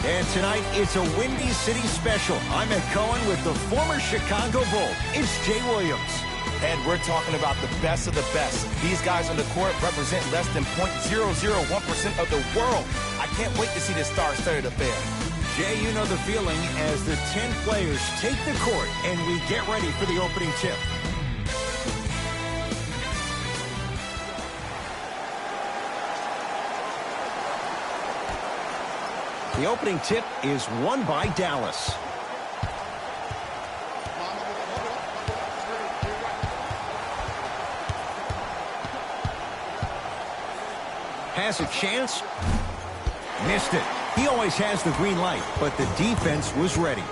And tonight, it's a Windy City special. I'm Ed Cohen with the former Chicago Bull. It's Jay Williams. And we're talking about the best of the best. These guys on the court represent less than 0.001% of the world. I can't wait to see this star-studded affair. Jay, you know the feeling as the 10 players take the court and we get ready for the opening tip. The opening tip is won by Dallas. Has a chance. Missed it. He always has the green light, but the defense was ready.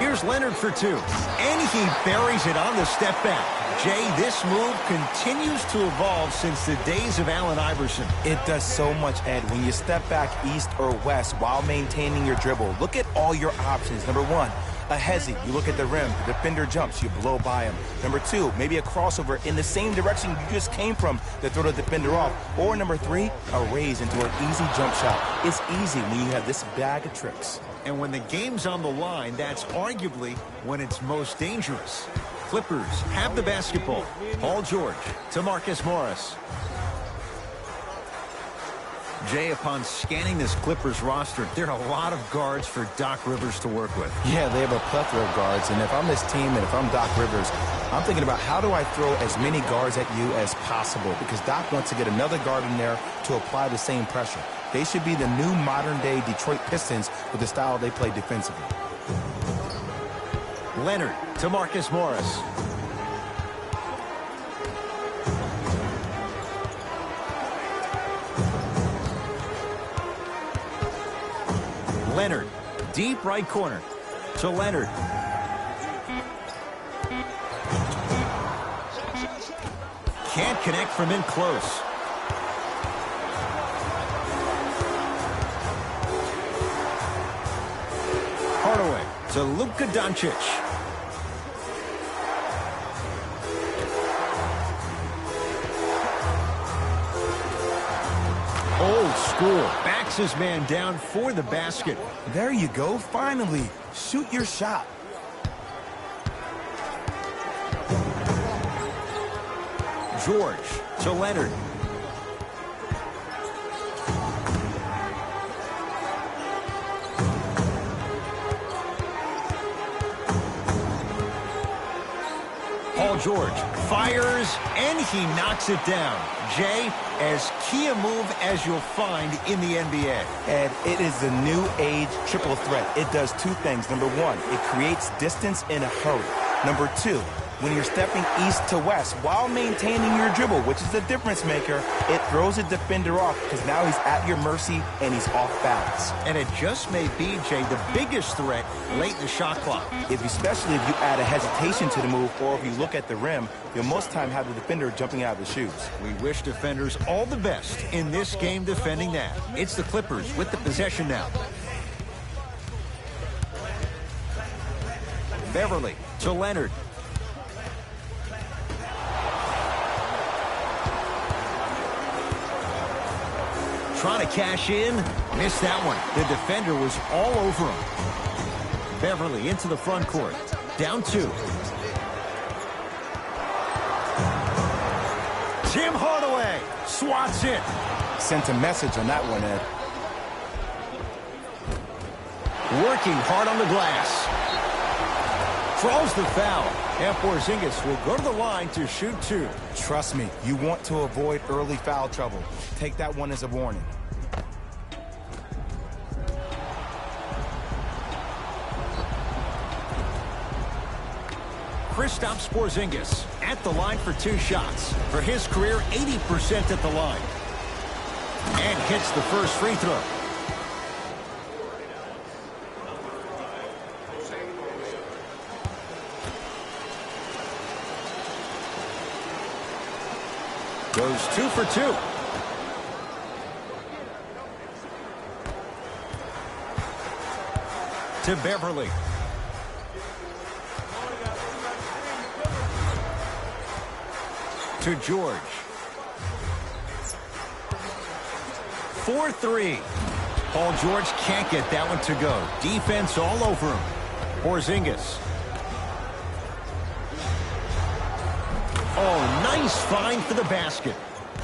Here's Leonard for two. And he buries it on the step back. Jay, this move continues to evolve since the days of Allen Iverson. It does so much, Ed. When you step back east or west while maintaining your dribble, look at all your options. Number one, a hezzy. You look at the rim. The defender jumps. You blow by him. Number two, maybe a crossover in the same direction you just came from to throw the defender off. Or number three, a raise into an easy jump shot. It's easy when you have this bag of tricks. And when the game's on the line, that's arguably when it's most dangerous. Clippers have the basketball. Paul George to Marcus Morris. Jay, upon scanning this Clippers roster, there are a lot of guards for Doc Rivers to work with. Yeah, they have a plethora of guards, and if I'm this team and if I'm Doc Rivers, I'm thinking about how do I throw as many guards at you as possible, because Doc wants to get another guard in there to apply the same pressure. They should be the new modern-day Detroit Pistons with the style they play defensively. Leonard to Marcus Morris. Leonard, deep right corner to Leonard. Can't connect from in close. Hardaway to Luka Doncic. Old school. Backs his man down for the basket. There you go. Finally. Shoot your shot. George to Leonard. Paul George fires, and he knocks it down. Jay, as key a move as you'll find in the NBA. And it is the new age triple threat. It does two things. Number one, it creates distance in a hurry. Number two, when you're stepping east to west while maintaining your dribble, which is the difference maker, it throws a defender off because now he's at your mercy and he's off balance. And it just may be, Jay, the biggest threat late in the shot clock. Especially if you add a hesitation to the move, or if you look at the rim, you'll most of the time have the defender jumping out of the shoes. We wish defenders all the best in this game defending that. It's the Clippers with the possession now. Beverly to Leonard. Trying to cash in. Missed that one. The defender was all over him. Beverly into the front court. Down two. Tim Hardaway swats it. Sent a message on that one, Ed. Working hard on the glass. Draws the foul. And Porzingis will go to the line to shoot two. Trust me, you want to avoid early foul trouble. Take that one as a warning. Kristaps Porzingis at the line for two shots. For his career, 80% at the line. And hits the first free throw. Goes 2 for 2. To Beverly. To George. 4-3. Paul George can't get that one to go. Defense all over him. Porzingis. Oh, nice find for the basket.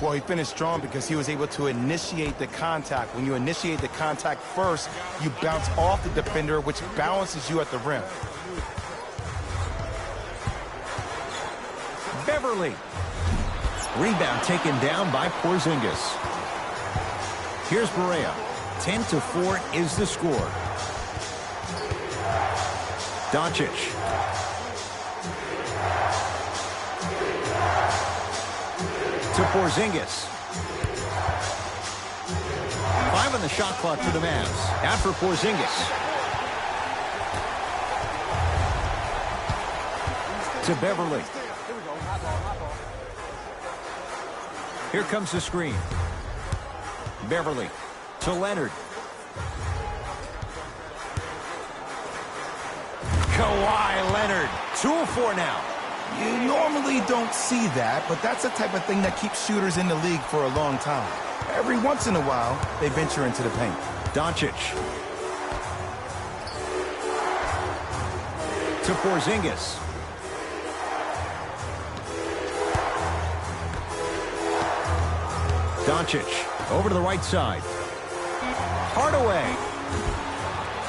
Well, he finished strong because he was able to initiate the contact. When you initiate the contact first, you bounce off the defender, which balances you at the rim. Beverly. Rebound taken down by Porzingis. Here's Barea. 10-4 is the score. Doncic. To Porzingis. 5 on the shot clock for the Mavs. Out for Porzingis. To Beverly. Here comes the screen. Beverly to Leonard. Kawhi Leonard. 2 of 4 now. You normally don't see that, but that's the type of thing that keeps shooters in the league for a long time. Every once in a while, they venture into the paint. Doncic. To Porzingis. Doncic over to the right side. Hardaway.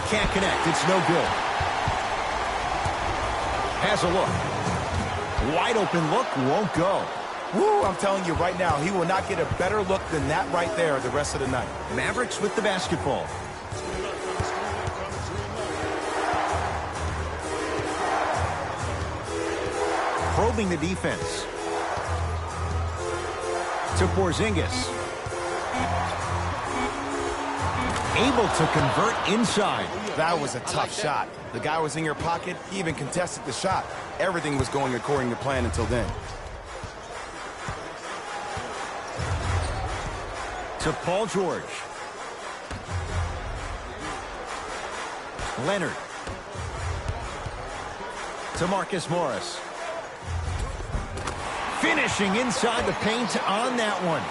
Can't connect. It's no good. Has a look. Wide open look. Won't go. Woo, I'm telling you right now, he will not get a better look than that right there the rest of the night. Mavericks with the basketball. Probing the defense. To Porzingis. Able to convert inside. That was a tough shot. The guy was in your pocket. He even contested the shot. Everything was going according to plan until then. To Paul George. Leonard. To Marcus Morris. Finishing inside the paint on that one.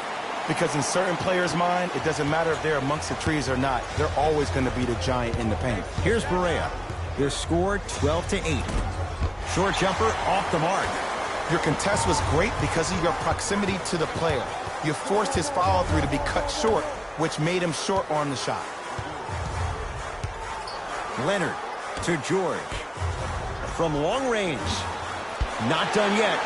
Because in certain players' mind, it doesn't matter if they're amongst the trees or not. They're always going to be the giant in the paint. Here's Barea. Their score 12-8. Short jumper off the mark. Your contest was great because of your proximity to the player. You forced his follow-through to be cut short, which made him short on the shot. Leonard to George. From long range. Not done yet.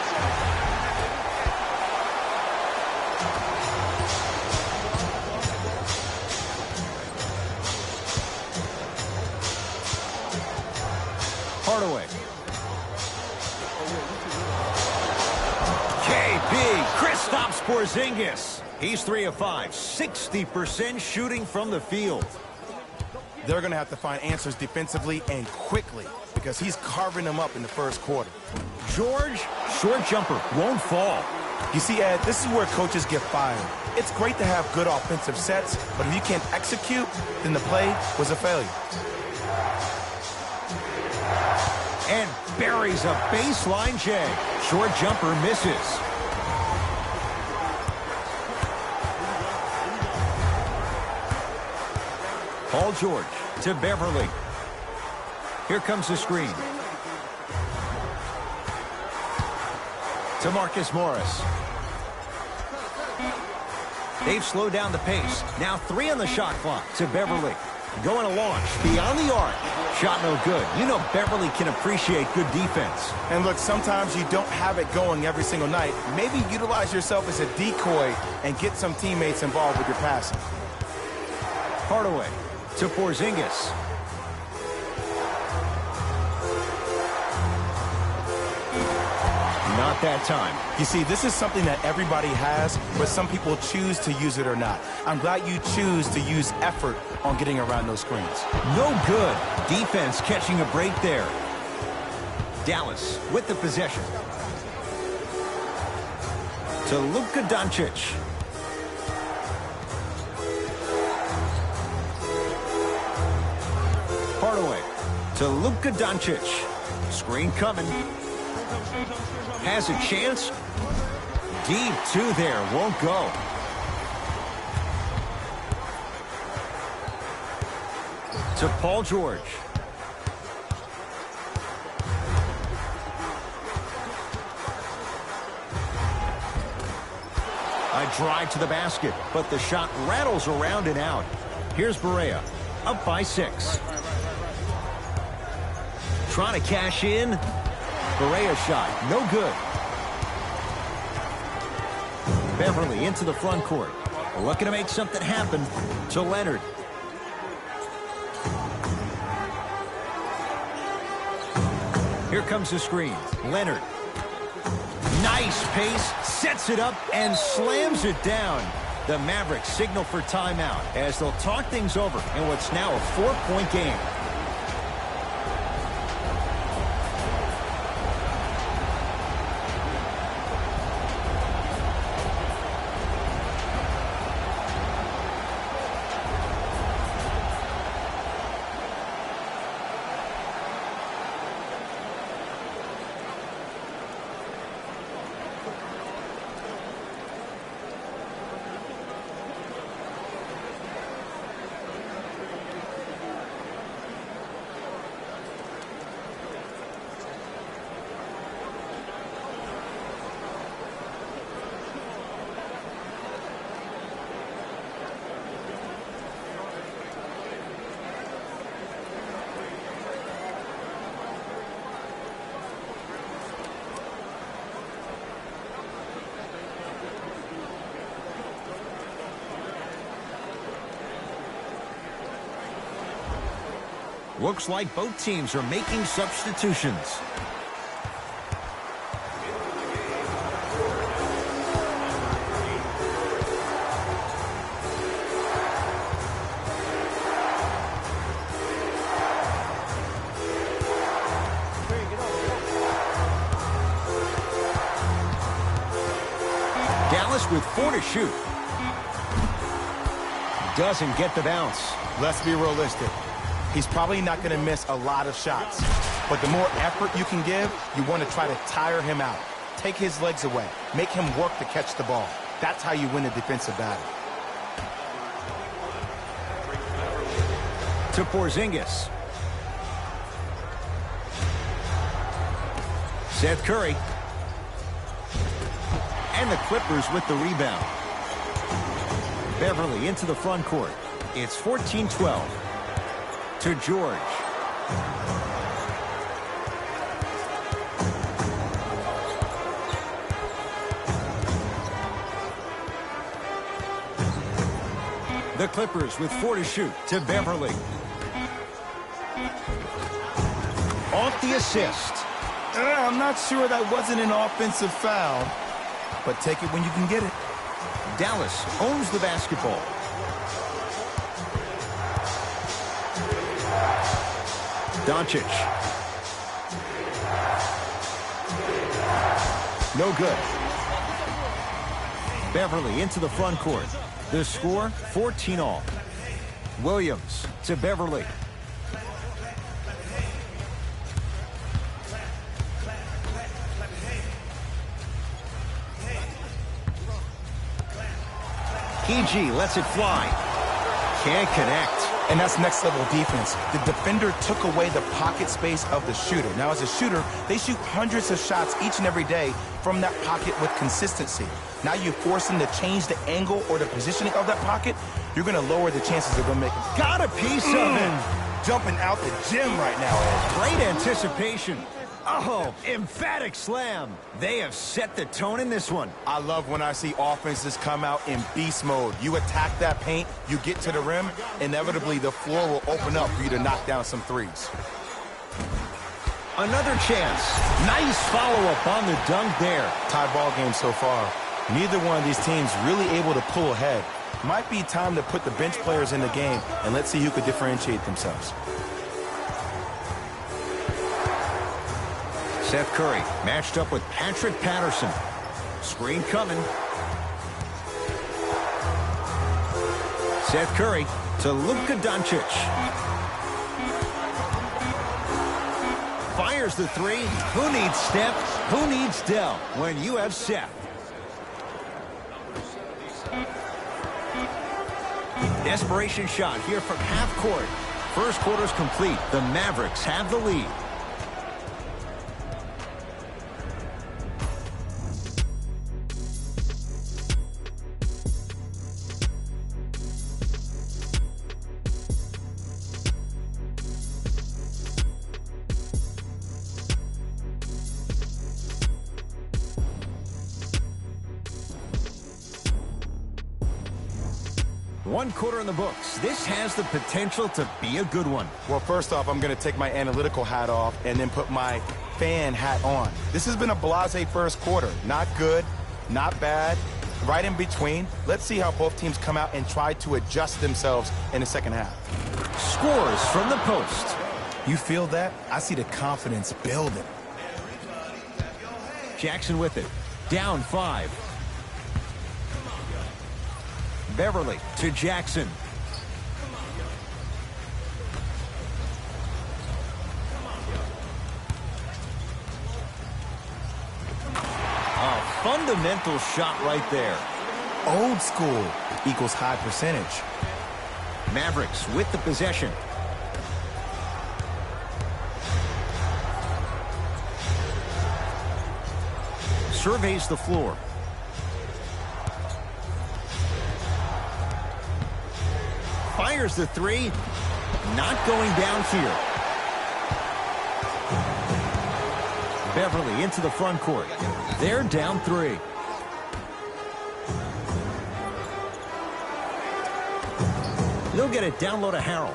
Hardaway. KP. Kristaps Porzingis. He's 3 of 5. 60% shooting from the field. They're going to have to find answers defensively and quickly because he's carving them up in the first quarter. George, short jumper, won't fall. You see, Ed, this is where coaches get fired. It's great to have good offensive sets, but if you can't execute, then the play was a failure. And buries a baseline J. Short jumper misses. Paul George to Beverly. Here comes the screen. To Marcus Morris. They've slowed down the pace. Now 3 on the shot clock to Beverly. Going to launch beyond the arc. Shot no good. You know Beverly can appreciate good defense. And look, sometimes you don't have it going every single night. Maybe utilize yourself as a decoy and get some teammates involved with your passing. Hardaway to Porzingis. Not that time. You see, this is something that everybody has, but some people choose to use it or not. I'm glad you choose to use effort on getting around those screens. No good. Defense catching a break there. Dallas with the possession. To Luka Doncic. Hardaway to Luka Doncic. Screen coming. Has a chance. Deep 2 there. Won't go. to Paul George. A drive to the basket, but the shot rattles around and out. Here's Barea, up by 6. Trying to cash in. Barea shot, no good. Beverly into the front court. Looking to make something happen to Leonard. Here comes the screen. Leonard. Nice pace, sets it up, and slams it down. The Mavericks signal for timeout as they'll talk things over in what's now a 4-point game. Looks like both teams are making substitutions. Dallas with 4 to shoot. Doesn't get the bounce. Let's be realistic. He's probably not going to miss a lot of shots. But the more effort you can give, you want to try to tire him out. Take his legs away. Make him work to catch the ball. That's how you win a defensive battle. To Porzingis. Seth Curry. And the Clippers with the rebound. Beverly into the front court. It's 14-12. To George. The Clippers with 4 to shoot to Beverly. Off the assist. I'm not sure that wasn't an offensive foul, but take it when you can get it. Dallas owns the basketball. Doncic. No good. Beverly into the front court. The score, 14-all. Williams to Beverly. PG lets it fly. Can't connect. And that's next level defense. The defender took away the pocket space of the shooter. Now as a shooter, they shoot hundreds of shots each and every day from that pocket with consistency. Now you force them to change the angle or the positioning of that pocket, you're going to lower the chances of them making. Got a piece of it. Jumping out the gym right now, Ed. Great anticipation. Oh, emphatic slam. They have set the tone in this one. I love when I see offenses come out in beast mode. You attack that paint, you get to the rim, inevitably the floor will open up for you to knock down some threes. Another chance. Nice follow-up on the dunk there. Tie ball game so far. Neither one of these teams really able to pull ahead. Might be time to put the bench players in the game, and let's see who could differentiate themselves. Seth Curry matched up with Patrick Patterson. Screen coming. Seth Curry to Luka Doncic. Fires the 3. Who needs Steph? Who needs Dell when you have Seth? Desperation shot here from half court. First quarter's complete. The Mavericks have the lead. One quarter in the books. This has the potential to be a good one. Well, first off, I'm going to take my analytical hat off and then put my fan hat on. This has been a blasé first quarter. Not good, not bad, right in between. Let's see how both teams come out and try to adjust themselves in the second half. Scores from the post. You feel that? I see the confidence building. Jackson with it. Down 5. Beverly to Jackson. A fundamental shot right there. Old school equals high percentage. Mavericks with the possession. Surveys the floor. Fires the three. Not going down here. Beverly into the front court. They're down 3. They'll get it down low to Harrell.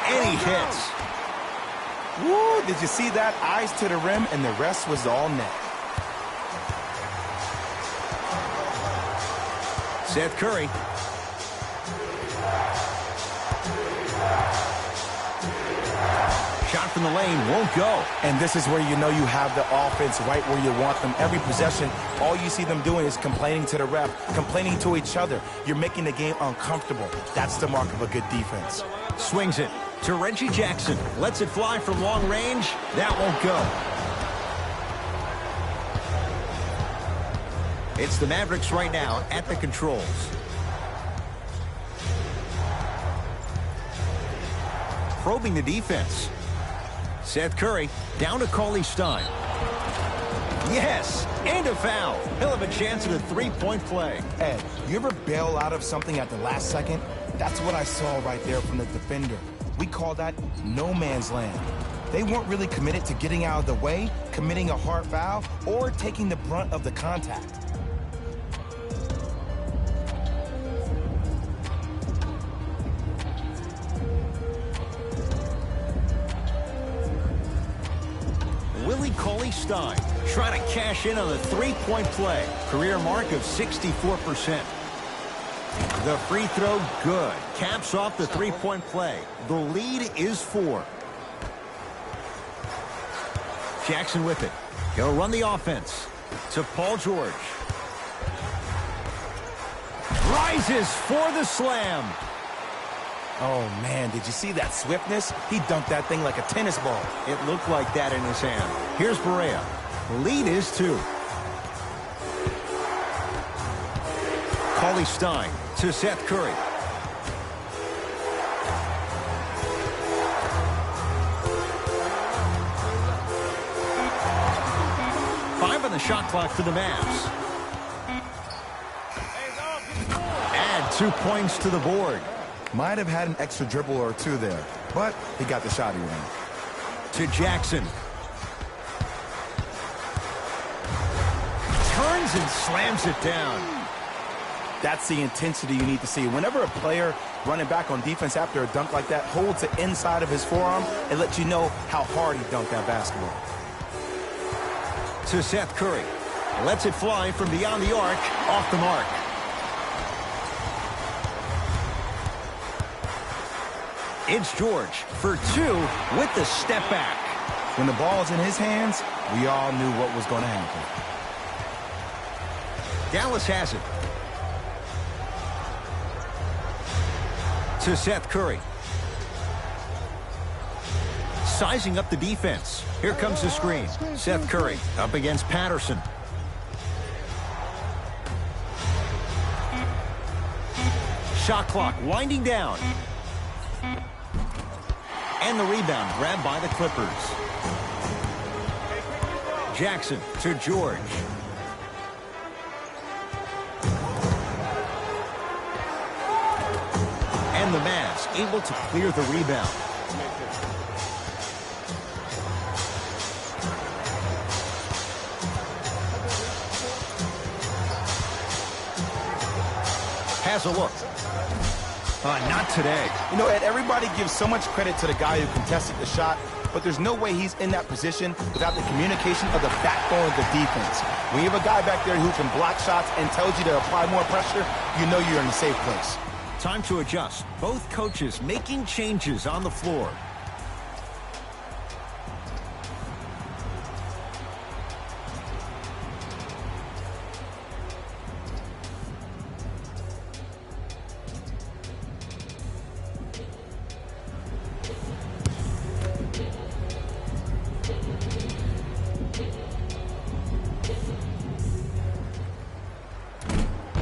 And he hits. Woo, did you see that? Eyes to the rim, and the rest was all net. Seth Curry. Shot from the lane won't go. And this is where you know you have the offense right where you want them. Every possession, all you see them doing is complaining to the ref, complaining to each other. You're making the game uncomfortable. That's the mark of a good defense. Swings it to Reggie Jackson. Lets it fly from long range. That won't go. It's the Mavericks right now at the controls. Probing the defense. Seth Curry down to Cauley Stein. Yes, and a foul. He'll have a chance at a three-point play. Ed, you ever bail out of something at the last second? That's what I saw right there from the defender. We call that no man's land. They weren't really committed to getting out of the way, committing a hard foul, or taking the brunt of the contact. Cauley Stein trying to cash in on the three-point play. Career mark of 64%. The free throw, good. Caps off the three-point play. The lead is 4. Jackson with it. He'll run the offense to Paul George. Rises for the slam. Oh, man, did you see that swiftness? He dunked that thing like a tennis ball. It looked like that in his hand. Here's Barea. Lead is 2. Cauley Stein to Seth Curry. Five on the shot clock for the Mavs. Add 2 points to the board. Might have had an extra dribble or 2 there, but he got the shot he wanted. To Jackson. Turns and slams it down. That's the intensity you need to see. Whenever a player running back on defense after a dunk like that holds the inside of his forearm, it lets you know how hard he dunked that basketball. To Seth Curry. Lets it fly from beyond the arc, off the mark. It's George for 2 with the step back. When the ball is in his hands, we all knew what was going to happen. Dallas has it. To Seth Curry. Sizing up the defense. Here comes the screen. Seth Curry up against Patterson. Shot clock winding down. And the rebound grabbed by the Clippers. Jackson to George. And the Mavs able to clear the rebound. Has a look. Not today. You know, Ed, everybody gives so much credit to the guy who contested the shot, but there's no way he's in that position without the communication of the backbone of the defense. When you have a guy back there who can block shots and tells you to apply more pressure, you know you're in a safe place. Time to adjust. Both coaches making changes on the floor.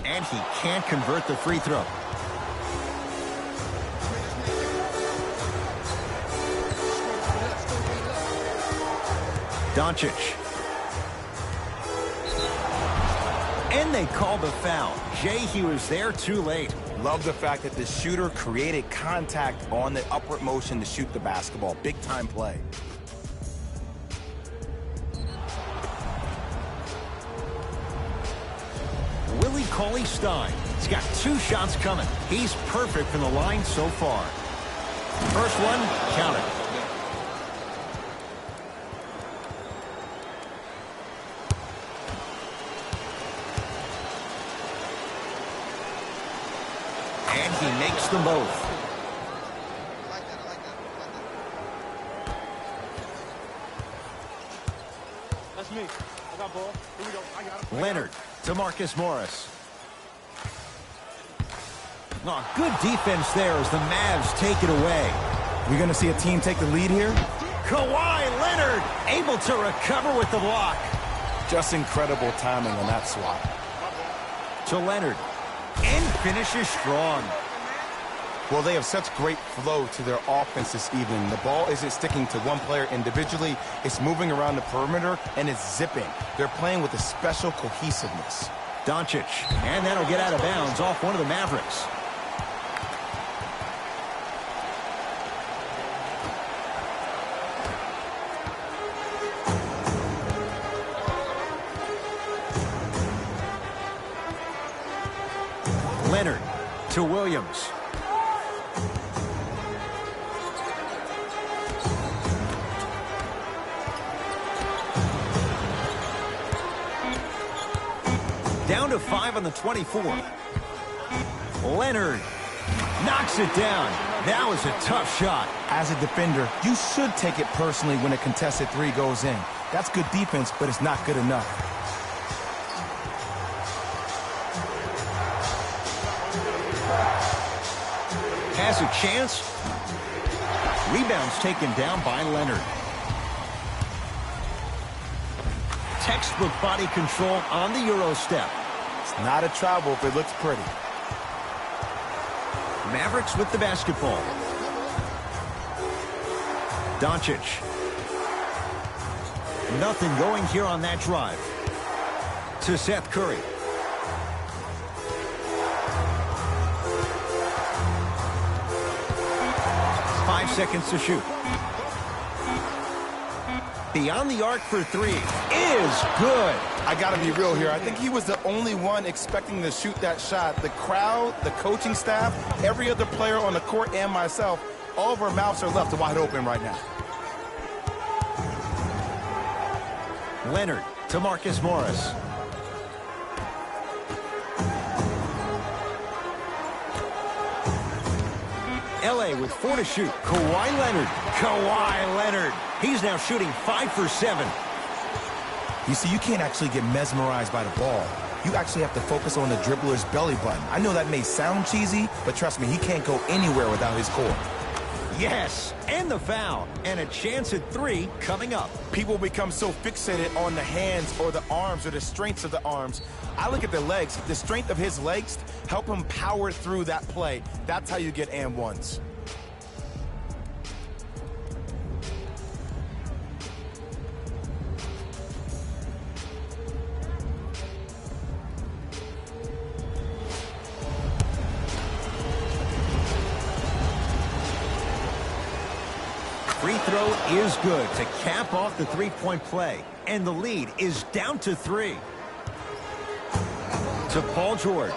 And he can't convert the free throw. Doncic. And they called the foul. Jay, he was there too late. Love the fact that the shooter created contact on the upward motion to shoot the basketball. Big time play. Willie Cauley-Stein. He's got 2 shots coming. He's perfect from the line so far. First one, count it. And he makes them both. That's me. I got ball. Here we go. I got it. Leonard to Marcus Morris. Oh, good defense there as the Mavs take it away. We're going to see a team take the lead here. Kawhi Leonard able to recover with the block. Just incredible timing on that swat. To Leonard. And finishes strong. Well, they have such great flow to their offense this evening. The ball isn't sticking to one player individually. It's moving around the perimeter, and it's zipping. They're playing with a special cohesiveness. Doncic. And that'll get out of bounds off one of the Mavericks. Leonard to Williams. Down to 5 on the 24. Leonard knocks it down. That was a tough shot. As a defender, you should take it personally when a contested 3 goes in. That's good defense, but it's not good enough. Has a chance. Rebounds taken down by Leonard. Textbook body control on the Euro step. It's not a travel if it looks pretty. Mavericks with the basketball. Doncic. Nothing going here on that drive. To Seth Curry. Seconds to shoot. Beyond the arc for 3 is good. I got to be real here. I think he was the only one expecting to shoot that shot. The crowd, the coaching staff, every other player on the court, and myself, all of our mouths are left wide open right now. Leonard to Marcus Morris. LA with 4 to shoot. Kawhi Leonard. Kawhi Leonard. He's now shooting 5 for 7. You see, you can't actually get mesmerized by the ball. You actually have to focus on the dribbler's belly button. I know that may sound cheesy, but trust me, he can't go anywhere without his core. Yes, and the foul. And a chance at 3 coming up. People become so fixated on the hands or the arms or the strengths of the arms. I look at the legs. The strength of his legs help him power through that play. That's how you get and ones. Free throw is good to cap off the three-point play. And the lead is down to 3. To Paul George.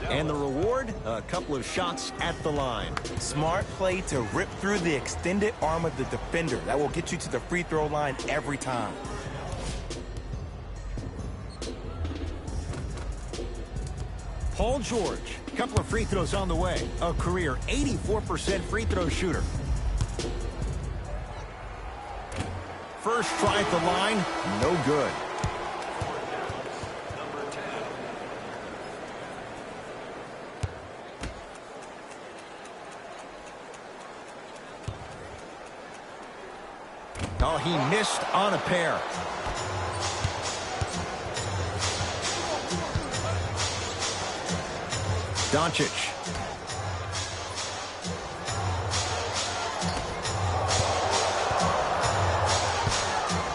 And the reward, a couple of shots at the line. Smart play to rip through the extended arm of the defender. That will get you to the free throw line every time. Paul George, a couple of free throws on the way. A career 84% free throw shooter. First try at the line, no good. Oh, he missed on a pair. Doncic.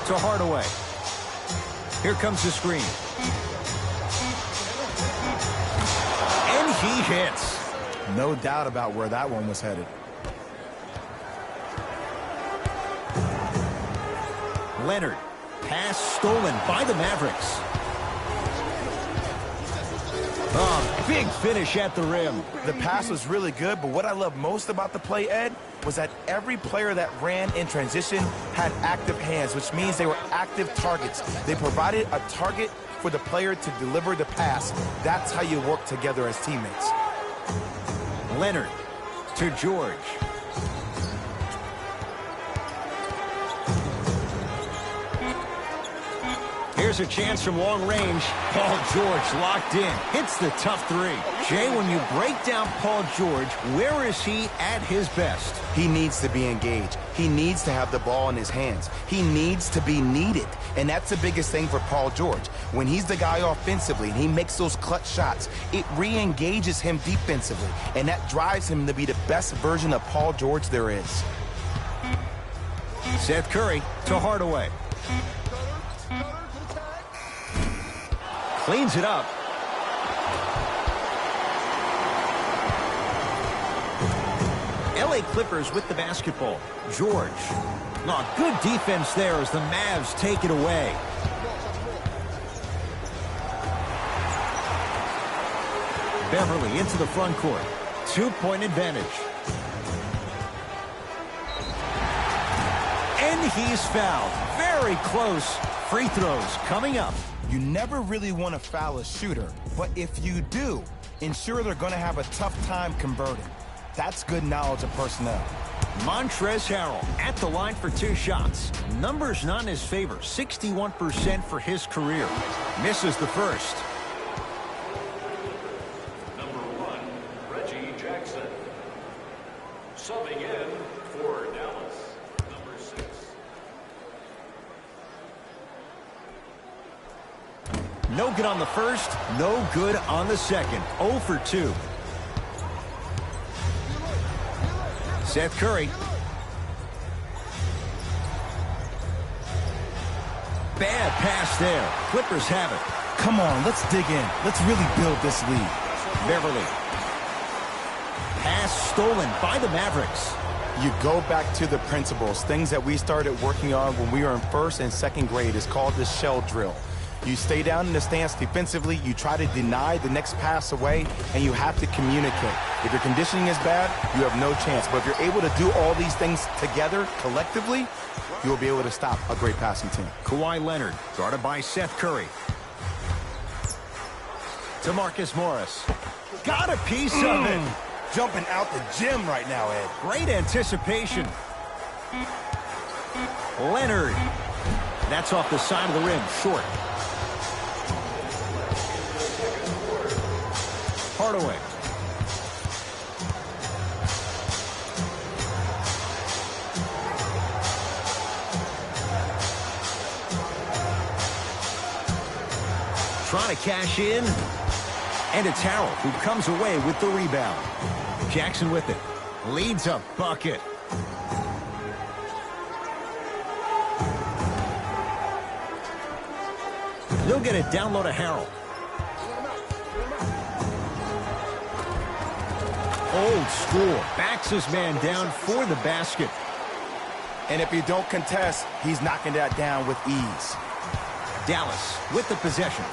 To Hardaway. Here comes the screen. And he hits. No doubt about where that one was headed. Leonard. Pass stolen by the Mavericks. Oh, big finish at the rim. The pass was really good, but what I love most about the play, Ed, was that every player that ran in transition had active hands, which means they were active targets. They provided a target for the player to deliver the pass. That's how you work together as teammates. Leonard to George. Here's a chance from long range. Paul George locked in. Hits the tough 3. Jay, when you break down Paul George, where is he at his best? He needs to be engaged. He needs to have the ball in his hands. He needs to be needed. And that's the biggest thing for Paul George. When he's the guy offensively and he makes those clutch shots, it re-engages him defensively. And that drives him to be the best version of Paul George there is. Seth Curry to Hardaway. Cleans it up. LA Clippers with the basketball. George. Oh, good defense there as the Mavs take it away. Beverly into the front court. 2-point advantage. And he's fouled. Very close. Free throws coming up. You never really want to foul a shooter, but if you do, ensure they're going to have a tough time converting. That's good knowledge of personnel. Montrezl Harrell at the line for 2 shots. Numbers not in his favor. 61% for his career. Misses the first. Number 1, Reggie Jackson. Subbing in for Dallas, number 6. No good on the first, no good on the second. 0 for 2. Seth Curry. Bad pass there. Clippers have it. Come on, let's dig in. Let's really build this lead. Beverly. Pass stolen by the Mavericks. You go back to the principles, things that we started working on when we were in 1st and 2nd grade. It's called the shell drill. You stay down in the stance defensively, you try to deny the next pass away, and you have to communicate. If your conditioning is bad, you have no chance. But if you're able to do all these things together, collectively, you will be able to stop a great passing team. Kawhi Leonard, guarded by Seth Curry. To Marcus Morris. Got a piece of it. Jumping out the gym right now, Ed. Great anticipation. Leonard. That's off the side of the rim, short. Hardaway. Trying to cash in. And it's Harrell who comes away with the rebound. Jackson with it. Leads a bucket. He'll get it down low to Harrell. Old school. Backs his man down for the basket. And if you don't contest, he's knocking that down with ease. Dallas with the possession.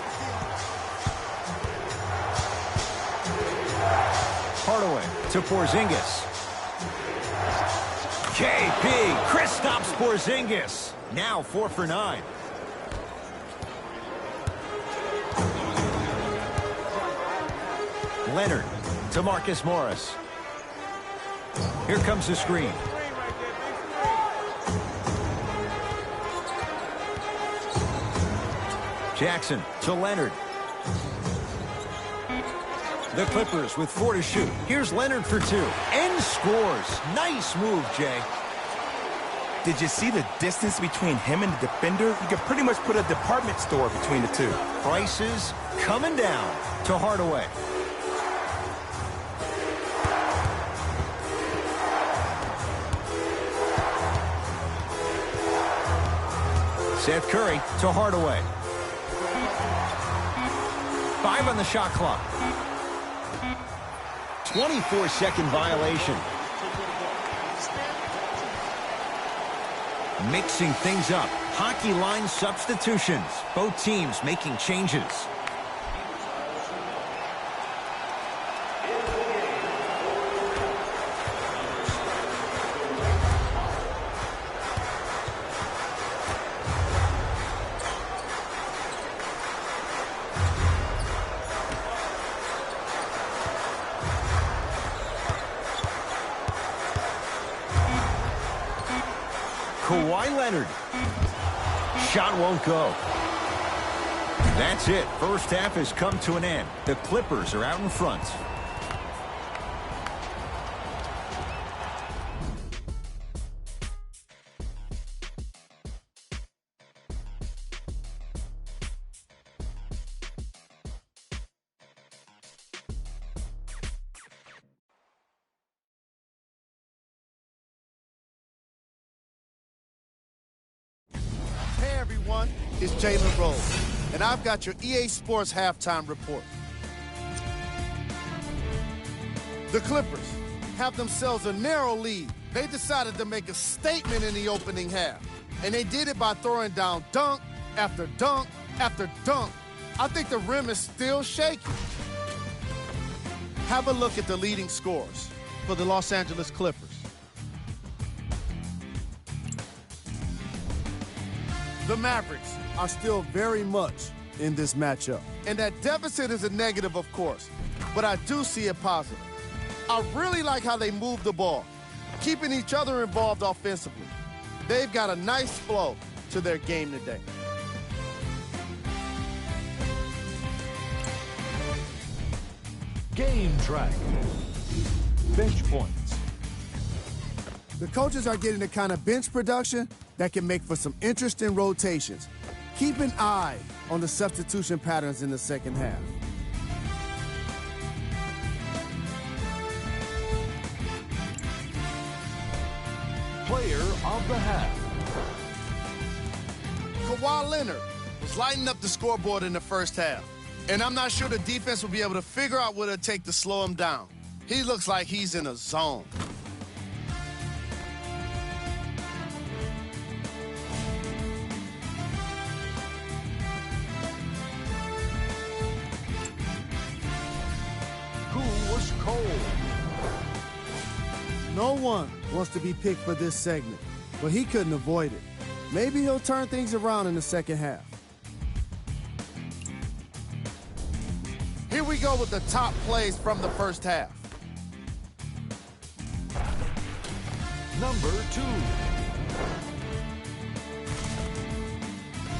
Hardaway to Porzingis. KP. Kristaps Porzingis. Now 4 for 9. Leonard to Marcus Morris. Here comes the screen. Jackson to Leonard. The Clippers with 4 to shoot. Here's Leonard for 2. And scores. Nice move, Jay. Did you see the distance between him and the defender? You could pretty much put a department store between the two. Prices coming down to Hardaway. Seth Curry to Hardaway. 5 on the shot clock. 24-second violation. Mixing things up. Hockey line substitutions. Both teams making changes. Kawhi Leonard. Shot won't go. That's it. First half has come to an end. The Clippers are out in front. Hey everyone, it's Jalen Rose, and I've got your EA Sports halftime report. The Clippers have themselves a narrow lead. They decided to make a statement in the opening half, and they did it by throwing down dunk after dunk after dunk. I think the rim is still shaky. Have a look at the leading scorers for the Los Angeles Clippers. The Mavericks are still very much in this matchup. And that deficit is a negative, of course, but I do see it positive. I really like how they move the ball, keeping each other involved offensively. They've got a nice flow to their game today. Game track. Bench points. The coaches are getting the kind of bench production that can make for some interesting rotations. Keep an eye on the substitution patterns in the second half. Player of the half. Kawhi Leonard was lighting up the scoreboard in the first half, and I'm not sure the defense will be able to figure out what it'll take to slow him down. He looks like he's in a zone. No one wants to be picked for this segment, but he couldn't avoid it. Maybe he'll turn things around in the second half. Here we go with the top plays from the first half. Number 2.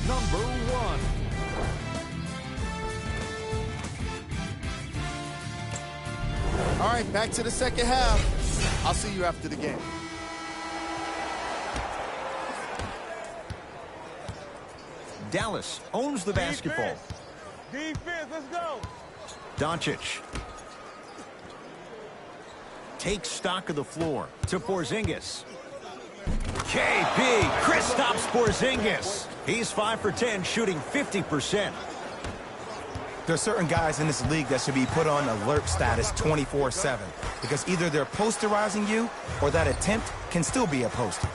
Number 1. All right, back to the second half. I'll see you after the game. Dallas owns the basketball. Defense, let's go. Doncic takes stock of the floor to Porzingis. KP, Kristaps Porzingis. He's 5 for 10, shooting 50%. There are certain guys in this league that should be put on alert status 24/7 because either they're posterizing you or that attempt can still be a poster.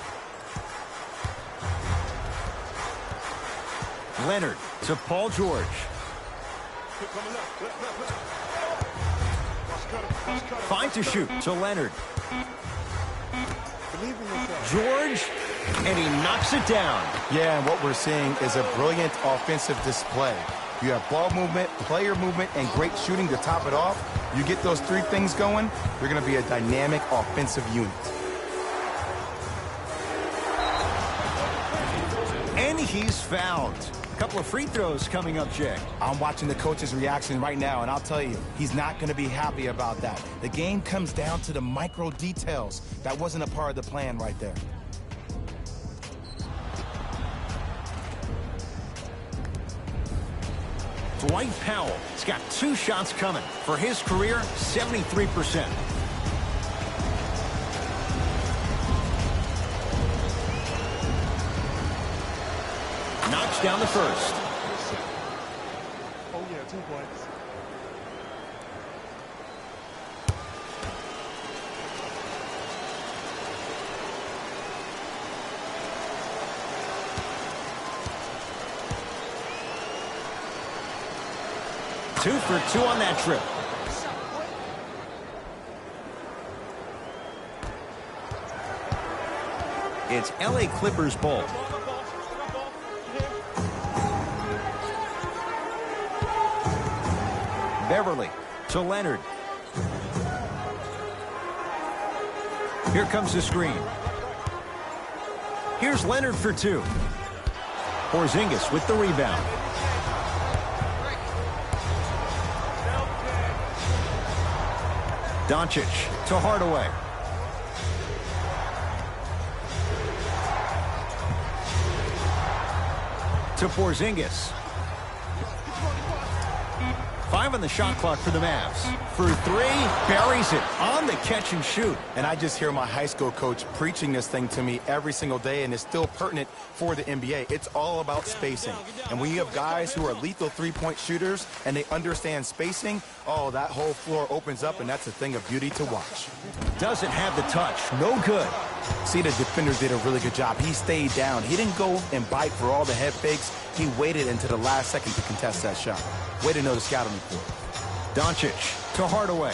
Leonard to Paul George. Fine to shoot to Leonard. George, and he knocks it down. Yeah, and what we're seeing is a brilliant offensive display. You have ball movement, player movement, and great shooting to top it off. You get those three things going, you're going to be a dynamic offensive unit. And he's fouled. A couple of free throws coming up, Jay. I'm watching the coach's reaction right now, and I'll tell you, he's not going to be happy about that. The game comes down to the micro details. That wasn't a part of the plan right there. Dwight Powell has got 2 shots coming. For his career, 73%. Knocks down the first. Oh, yeah, 2 points. Two for 2 on that trip. It's LA Clippers ball. Beverly to Leonard. Here comes the screen. Here's Leonard for 2. Porzingis with the rebound. Doncic to Hardaway. To Porzingis. 5 on the shot clock for the Mavs. For 3, buries it on the catch and shoot. And I just hear my high school coach preaching this thing to me every single day, and it's still pertinent for the NBA. It's all about spacing. And when you have guys who are lethal three-point shooters and they understand spacing, oh, that whole floor opens up, and that's a thing of beauty to watch. Doesn't have the touch. No good. See, the defenders did a really good job. He stayed down. He didn't go and bite for all the head fakes. He waited until the last second to contest that shot. Way to know the scouting report. Doncic to Hardaway.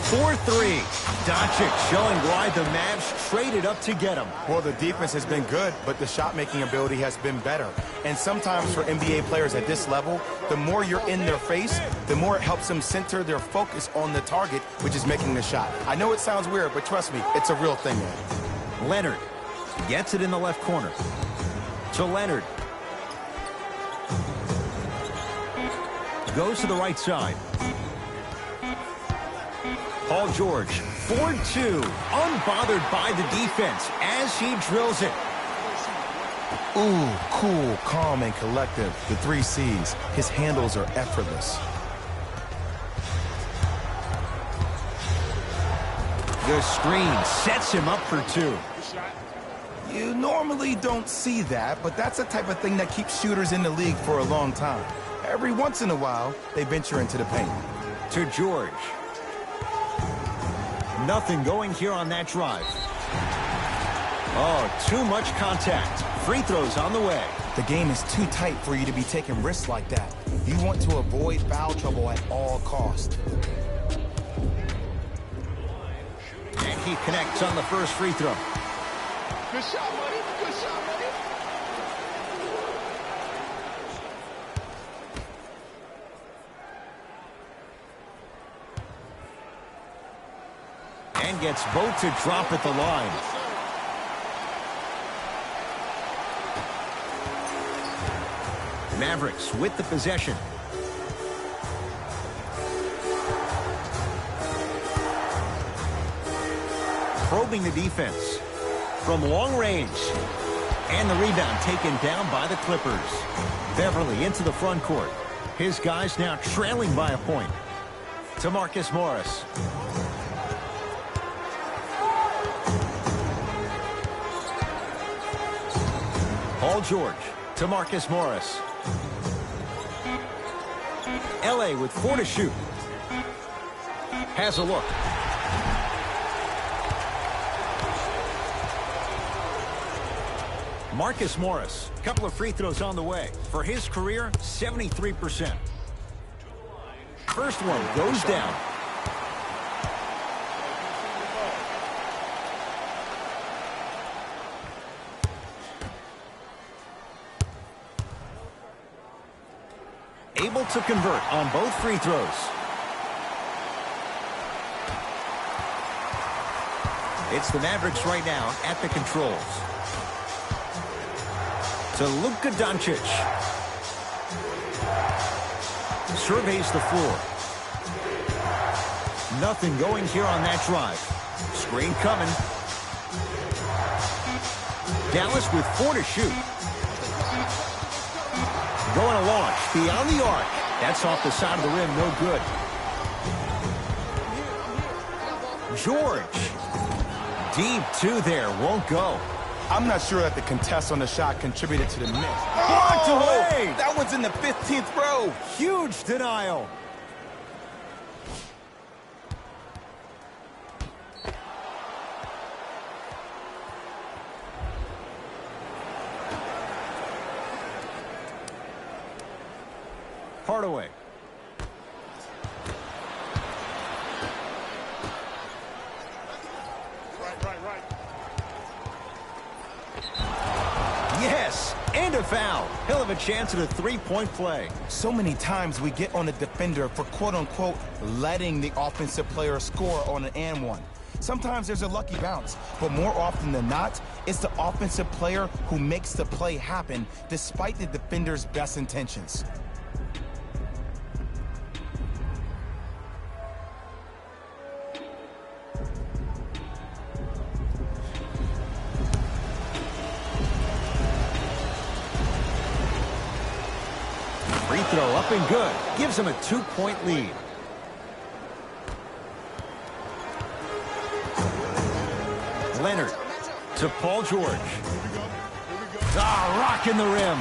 For 3. Doncic showing why the Mavs traded up to get him. Well, the defense has been good, but the shot-making ability has been better. And sometimes for NBA players at this level, the more you're in their face, the more it helps them center their focus on the target, which is making the shot. I know it sounds weird, but trust me, it's a real thing, man. Leonard gets it in the left corner. To Leonard. Goes to the right side. Paul George, 4-2, unbothered by the defense as he drills it. Ooh, cool, calm, and collective. The 3 C's. His handles are effortless. The screen sets him up for 2. You normally don't see that, but that's the type of thing that keeps shooters in the league for a long time. Every once in a while, they venture into the paint. To George. Nothing going here on that drive. Oh, too much contact. Free throws on the way. The game is too tight for you to be taking risks like that. You want to avoid foul trouble at all costs. And he connects on the first free throw. Good shot, buddy. Good shot, buddy. And gets both to drop at the line. Mavericks with the possession. Probing the defense from long range. And the rebound taken down by the Clippers. Beverly into the front court. His guys now trailing by a point. To Marcus Morris. Paul George to Marcus Morris. LA with 4 to shoot. Has a look. Marcus Morris, a couple of free throws on the way. For his career, 73%. First one goes down. Able to convert on both free throws. It's the Mavericks right now at the controls. To Luka Doncic. Surveys the floor. Nothing going here on that drive. Screen coming. Dallas with 4 to shoot. Going to launch beyond the arc. That's off the side of the rim, no good. George. Deep 2 there, won't go. I'm not sure that the contest on the shot contributed to the miss. Blocked away! That was in the 15th row. Huge denial. Hardaway. Right. Yes, and a foul. He'll have a chance at a three-point play. So many times we get on the defender for quote-unquote letting the offensive player score on an and one. Sometimes there's a lucky bounce, but more often than not, it's the offensive player who makes the play happen despite the defender's best intentions. Free throw up and good. Gives him a 2-point lead. Leonard to Paul George. Rocking the rim.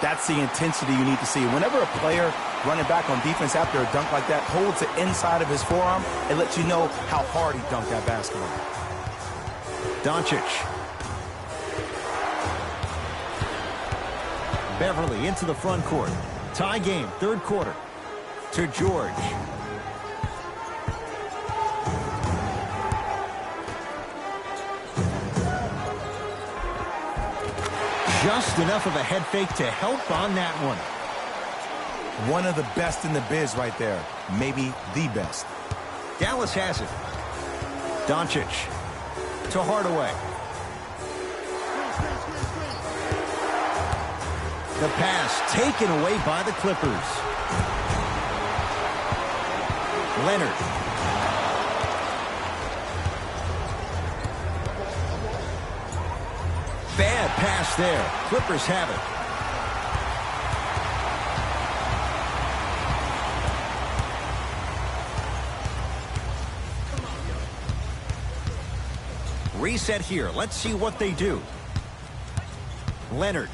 That's the intensity you need to see. Whenever a player running back on defense after a dunk like that holds the inside of his forearm, it lets you know how hard he dunked that basketball. Doncic. Beverly into the front court. Tie game, third quarter. To George. Just enough of a head fake to help on that one. One of the best in the biz right there. Maybe the best. Dallas has it. Doncic to Hardaway. The pass taken away by the Clippers. Leonard. Bad pass there. Clippers have it. Reset here. Let's see what they do. Leonard.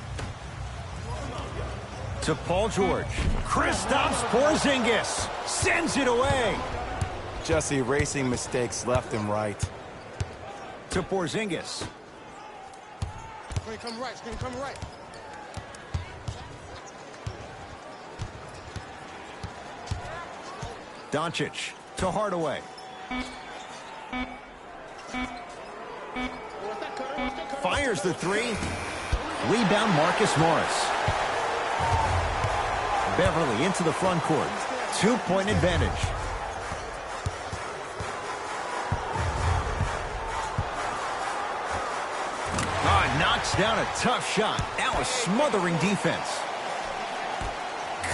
To Paul George. Kristaps Porzingis sends it away. Just erasing mistakes left and right. To Porzingis. Screen coming right. Doncic to Hardaway. Fires the three. Rebound Marcus Morris. Beverly into the front court. 2-point advantage. Knocks down a tough shot. That was smothering defense.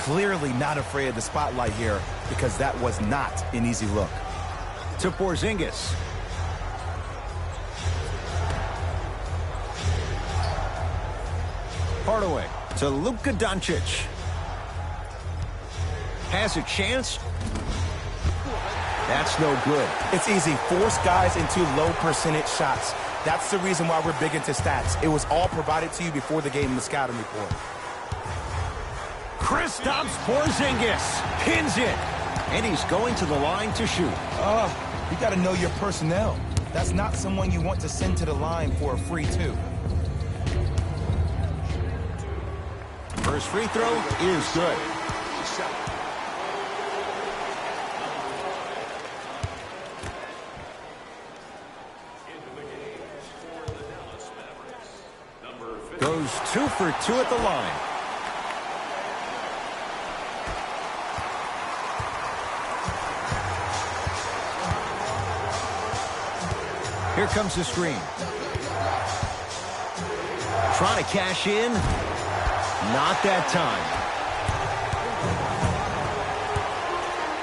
clearly not afraid of the spotlight here because that was not an easy look. To Porzingis. Hardaway to Luka Doncic. Has a chance. That's no good. It's easy. Force guys into low percentage shots. That's the reason why we're big into stats. It was all provided to you before the game in the scouting report. Kristaps Porzingis pins it. And he's going to the line to shoot. You got to know your personnel. That's not someone you want to send to the line for a free two. First free throw is good. Goes 2 for 2 at the line. Here comes the screen. Trying to cash in. Not that time.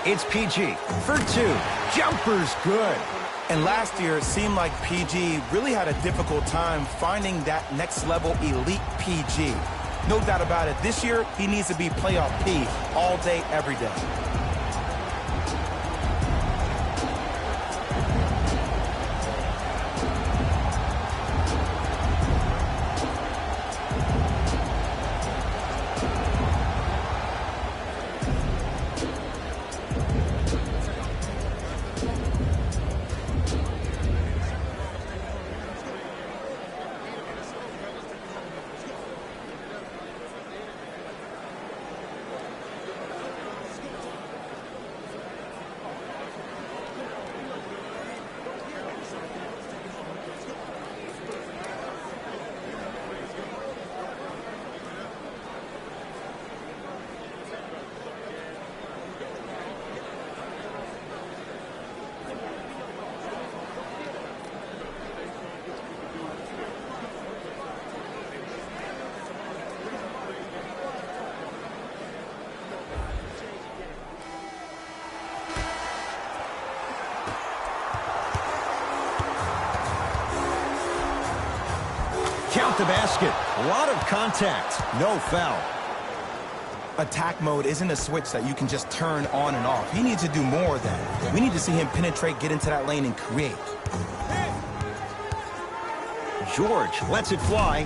It's PG for 2. Jumper's good. And last year, it seemed like PG really had a difficult time finding that next level elite PG. No doubt about it. This year, he needs to be playoff P all day, every day. Count the basket. A lot of contact. No foul. Attack mode isn't a switch that you can just turn on and off. He needs to do more than. We need to see him penetrate, get into that lane, and create. George lets it fly.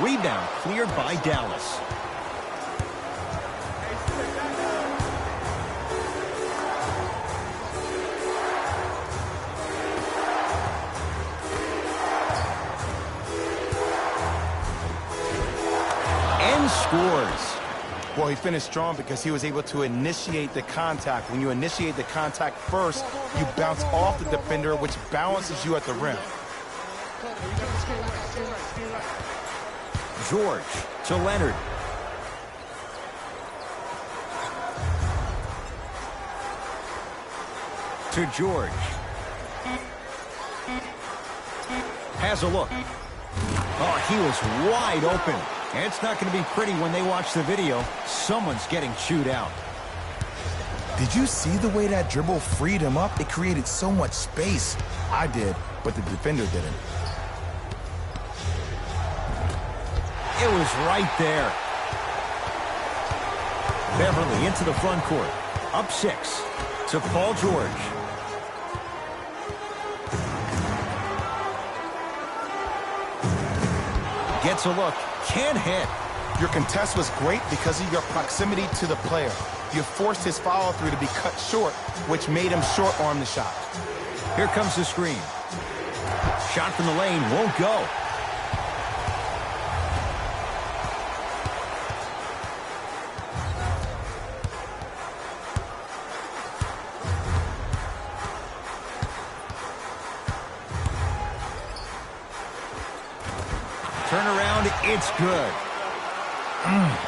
Rebound cleared by Dallas. Scores. Well, he finished strong because he was able to initiate the contact. When you initiate the contact first, you bounce off the defender, which balances you at the rim. George to Leonard. To George. Has a look. Oh, he was wide open. And it's not going to be pretty when they watch the video. Someone's getting chewed out. Did you see the way that dribble freed him up? It created so much space. I did, but the defender didn't. It was right there. Beverly into the front court. Up 6 to Paul George. Gets a look. Can't hit. Your contest was great because of your proximity to the player. You forced his follow-through to be cut short, which made him short-arm the shot. Here comes the screen. Shot from the lane won't go. Turn around, it's good.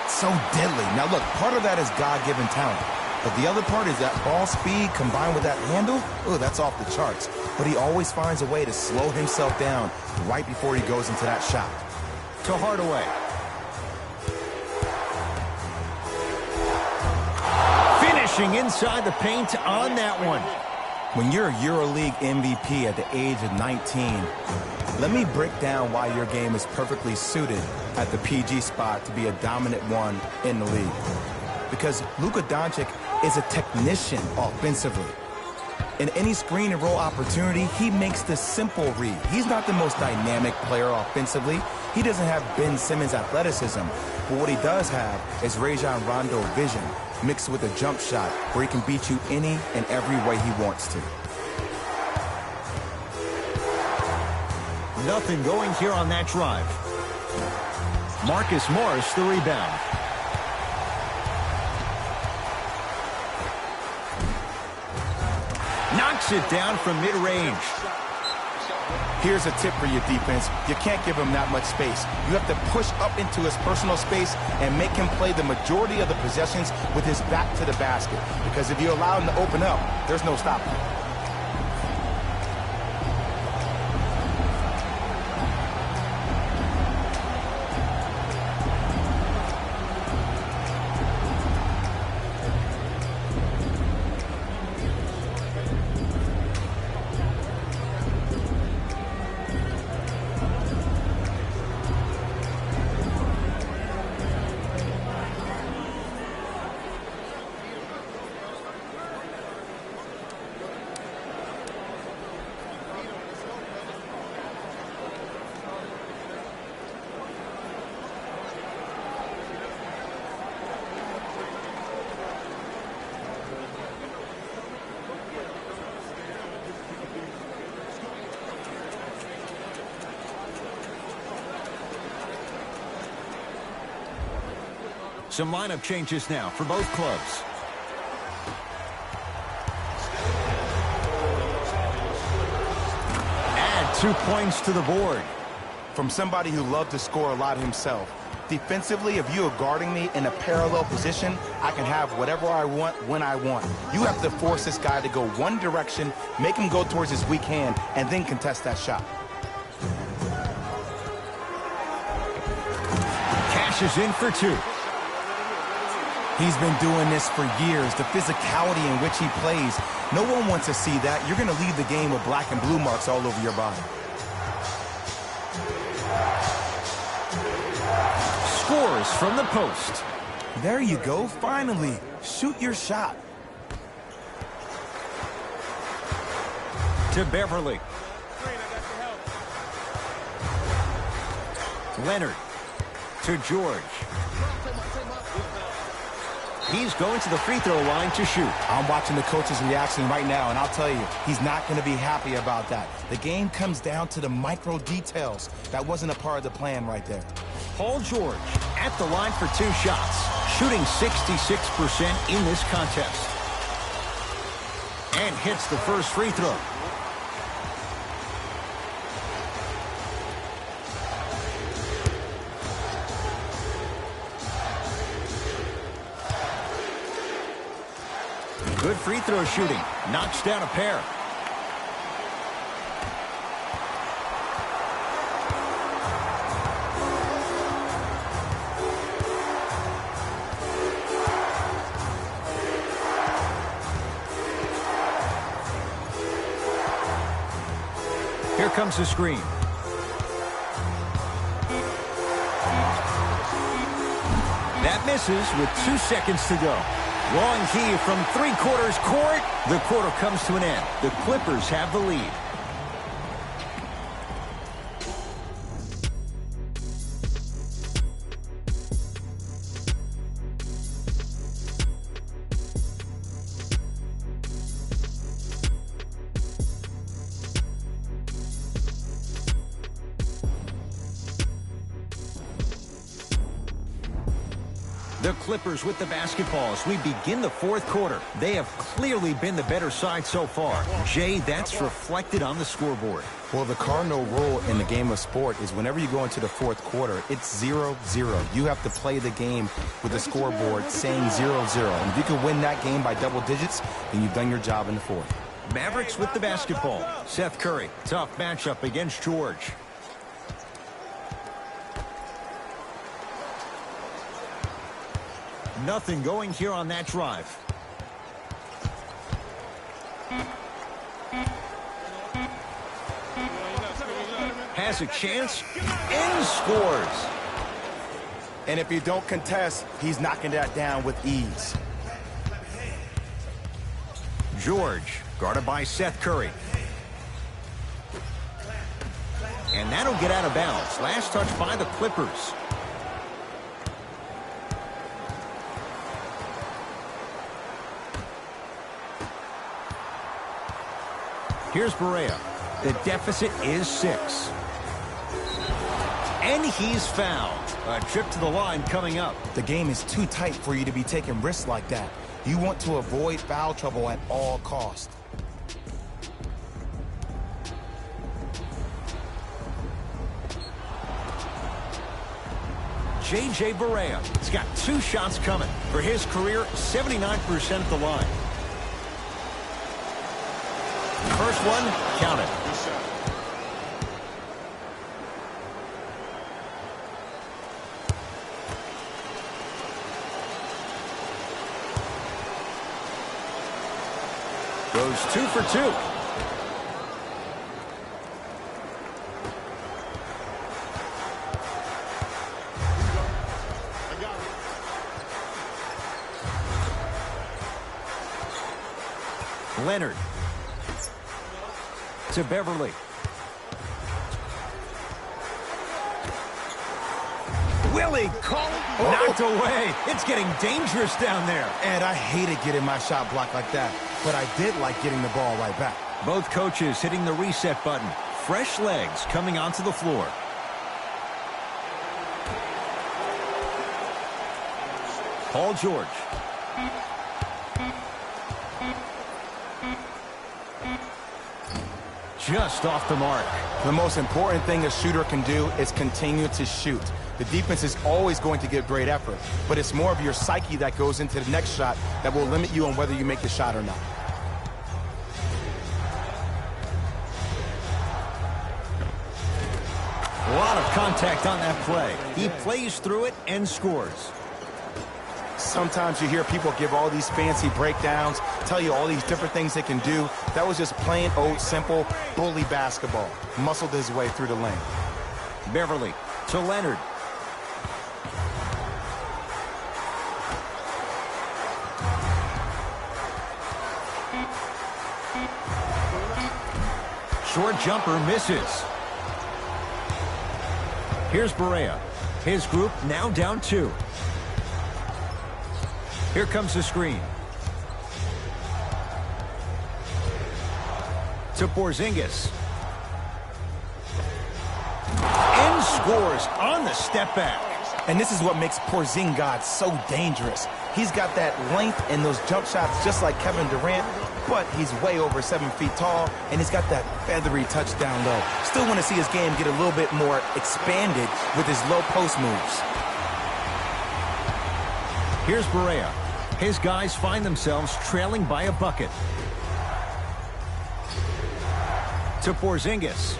So deadly. Now look, part of that is God-given talent. But the other part is that ball speed combined with that handle. Oh, that's off the charts. But he always finds a way to slow himself down right before he goes into that shot. To Hardaway. Pushing inside the paint on that one. When you're a EuroLeague MVP at the age of 19, let me break down why your game is perfectly suited at the PG spot to be a dominant one in the league. Because Luka Doncic is a technician offensively. In any screen and roll opportunity, he makes the simple read. He's not the most dynamic player offensively. He doesn't have Ben Simmons' athleticism. But what he does have is Rajon Rondo vision, mixed with a jump shot where he can beat you any and every way he wants to. Nothing going here on that drive. Marcus Morris, the rebound. Knocks it down from mid-range. Here's a tip for your defense. You can't give him that much space. You have to push up into his personal space and make him play the majority of the possessions with his back to the basket. Because if you allow him to open up, there's no stopping him. Some lineup changes now for both clubs. Add 2 points to the board. From somebody who loved to score a lot himself, defensively, if you are guarding me in a parallel position, I can have whatever I want when I want. You have to force this guy to go one direction, make him go towards his weak hand, and then contest that shot. Cashes in for 2. He's been doing this for years, the physicality in which he plays. No one wants to see that. You're going to leave the game with black and blue marks all over your body. Scores from the post. There you go, finally. Shoot your shot. To Beverly. Leonard. To George. He's going to the free throw line to shoot. I'm watching the coach's reaction right now, and I'll tell you, he's not going to be happy about that. The game comes down to the micro details. That wasn't a part of the plan right there. Paul George at the line for 2 shots, shooting 66% in this contest. And hits the first free throw. Good free throw shooting. Knocks down a pair. Here comes the screen. That misses with 2 seconds to go. Long key from 3/4 court. The quarter comes to an end. The Clippers have the lead. The Clippers with the basketballs. We begin the 4th quarter. They have clearly been the better side so far. Jay, that's reflected on the scoreboard. Well, the cardinal rule in the game of sport is whenever you go into the 4th quarter, it's 0-0. You have to play the game with the scoreboard saying 0-0. And if you can win that game by double digits, then you've done your job in the 4th. Mavericks with the basketball. Seth Curry, tough matchup against George. Nothing going here on that drive. Has a chance and scores. And if you don't contest, he's knocking that down with ease. George, guarded by Seth Curry. And that'll get out of bounds. Last touch by the Clippers. Here's Barea. The deficit is 6. And he's fouled. A trip to the line coming up. The game is too tight for you to be taking risks like that. You want to avoid foul trouble at all costs. J.J. Barea has got 2 shots coming. For his career, 79% at the line. First one, count it. Goes 2 for 2. Leonard to Beverly. Willie called, knocked away. It's getting dangerous down there. And I hated getting my shot blocked like that, but I did like getting the ball right back. Both coaches hitting the reset button. Fresh legs coming onto the floor. Paul George. Just off the mark. The most important thing a shooter can do is continue to shoot. The defense is always going to give great effort, but it's more of your psyche that goes into the next shot that will limit you on whether you make the shot or not. A lot of contact on that play. He plays through it and scores. Sometimes you hear people give all these fancy breakdowns, tell you all these different things they can do. That was just plain old simple bully basketball. Muscled his way through the lane. Beverly to Leonard. Short jumper misses. Here's Barea. His group now down 2. Here comes the screen. To Porzingis. And scores on the step back. And this is what makes Porzingis so dangerous. He's got that length and those jump shots just like Kevin Durant, but he's way over 7 feet tall, and he's got that feathery touch down low. Still want to see his game get a little bit more expanded with his low post moves. Here's Barea. His guys find themselves trailing by a bucket. To Porzingis.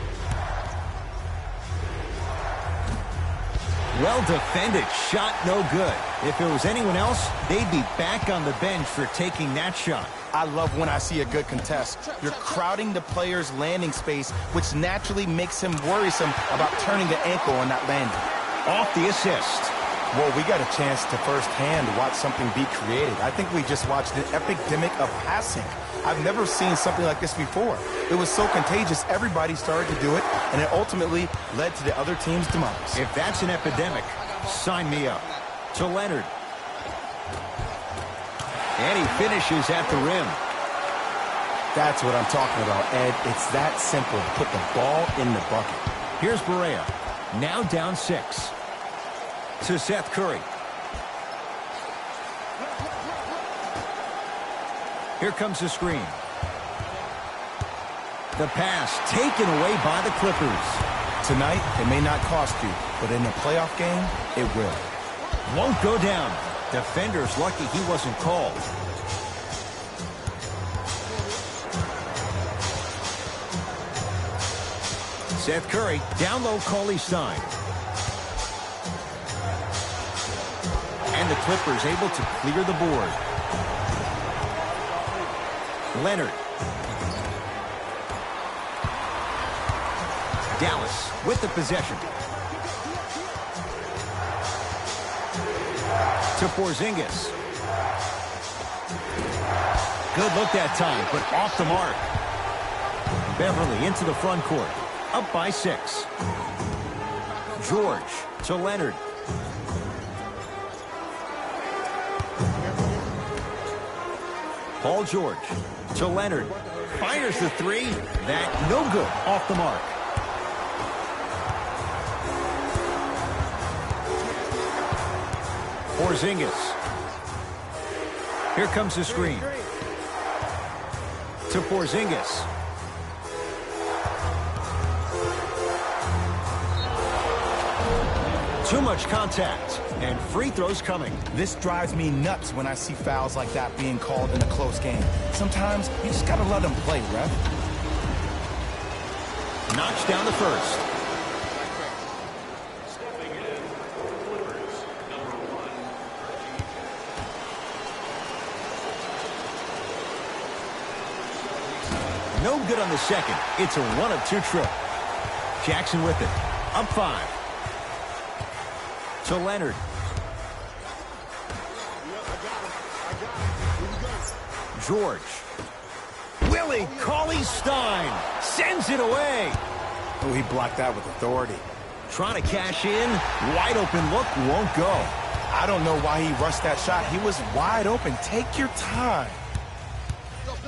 Well defended. Shot no good. If it was anyone else, they'd be back on the bench for taking that shot. I love when I see a good contest. You're crowding the player's landing space, which naturally makes him worrisome about turning the ankle on that landing. Off the assist. Well, we got a chance to firsthand watch something be created. I think we just watched an epidemic of passing. I've never seen something like this before. It was so contagious, everybody started to do it, and it ultimately led to the other team's demise. If that's an epidemic, sign me up. To Leonard. And he finishes at the rim. That's what I'm talking about, Ed. It's that simple. Put the ball in the bucket. Here's Barea. Now down 6. To Seth Curry. Here comes the screen. The pass taken away by the Clippers. Tonight, it may not cost you, but in a playoff game, it will. Won't go down. Defender's lucky he wasn't called. Seth Curry, down low, Cauley Stein. And the Clippers able to clear the board. Leonard Dallas with the possession. To Porzingis. Good look that time, but off the mark. Beverly into the front court. Up by 6. George to Leonard. Paul George to Leonard. Fires the 3. That no good. Off the mark. Porzingis. Here comes the screen. To Porzingis. Too much contact, and free throws coming. This drives me nuts when I see fouls like that being called in a close game. Sometimes you just gotta let them play, ref. Knocks down the first. Stepping in for the Clippers, number 1, Reggie Jackson. No good on the second. It's a 1 of 2 trip. Jackson with it. Up 5. To Leonard. George. Willie Cauley-Stein sends it away. Oh, he blocked that with authority. Trying to cash in. Wide open look. Won't go. I don't know why he rushed that shot. He was wide open. Take your time.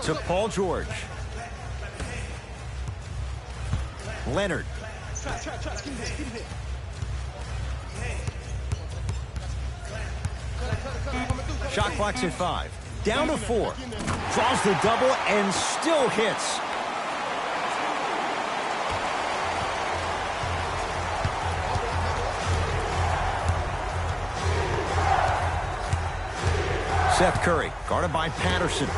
To Paul George. Leonard. Shot clock's at 5. Down to 4. Draws the double and still hits. Seth Curry, guarded by Patterson.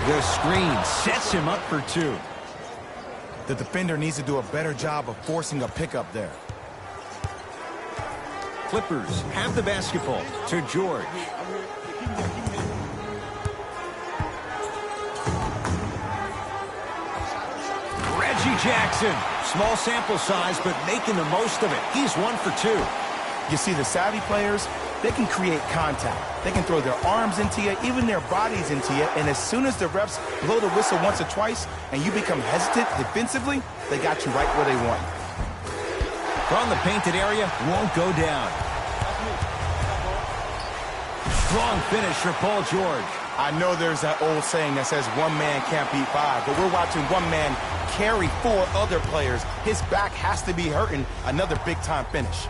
The screen sets him up for 2. The defender needs to do a better job of forcing a pickup there. Clippers have the basketball to George. Reggie Jackson. Small sample size, but making the most of it. He's 1 for 2. You see, the savvy players, they can create contact. They can throw their arms into you, even their bodies into you, and as soon as the refs blow the whistle once or twice and you become hesitant defensively, they got you right where they want you. From the painted area, won't go down. Strong finish for Paul George. I know there's that old saying that says 1 man can't beat 5, but we're watching 1 man carry 4 other players. His back has to be hurting. Another big-time finish.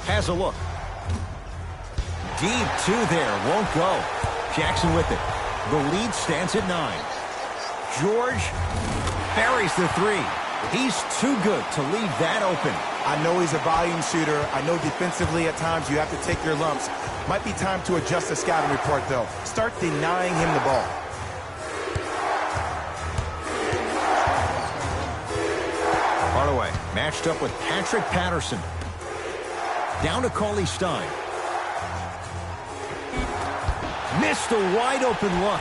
Has a look. Deep 2 there, won't go. Jackson with it. The lead stands at 9. George buries the 3. He's too good to leave that open. I know he's a volume shooter. I know defensively at times you have to take your lumps. Might be time to adjust the scouting report, though. Start denying him the ball. Hardaway matched up with Patrick Patterson. Down to Cauley-Stein. Missed a wide open look.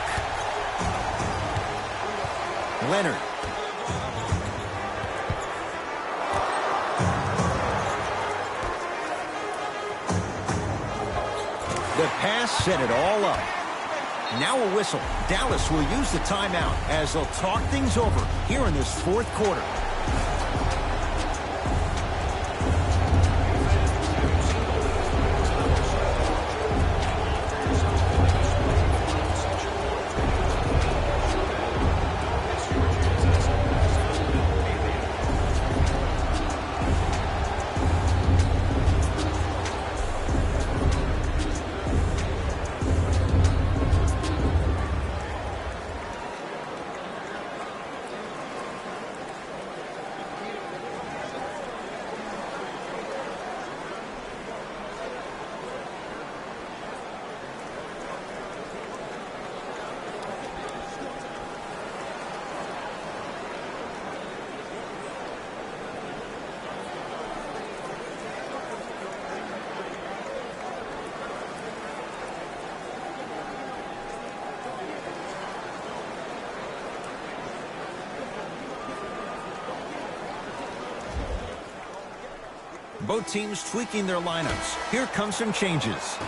Leonard. The pass set it all up. Now a whistle. Dallas will use the timeout as they'll talk things over here in this 4th quarter. Both teams tweaking their lineups. Here come some changes.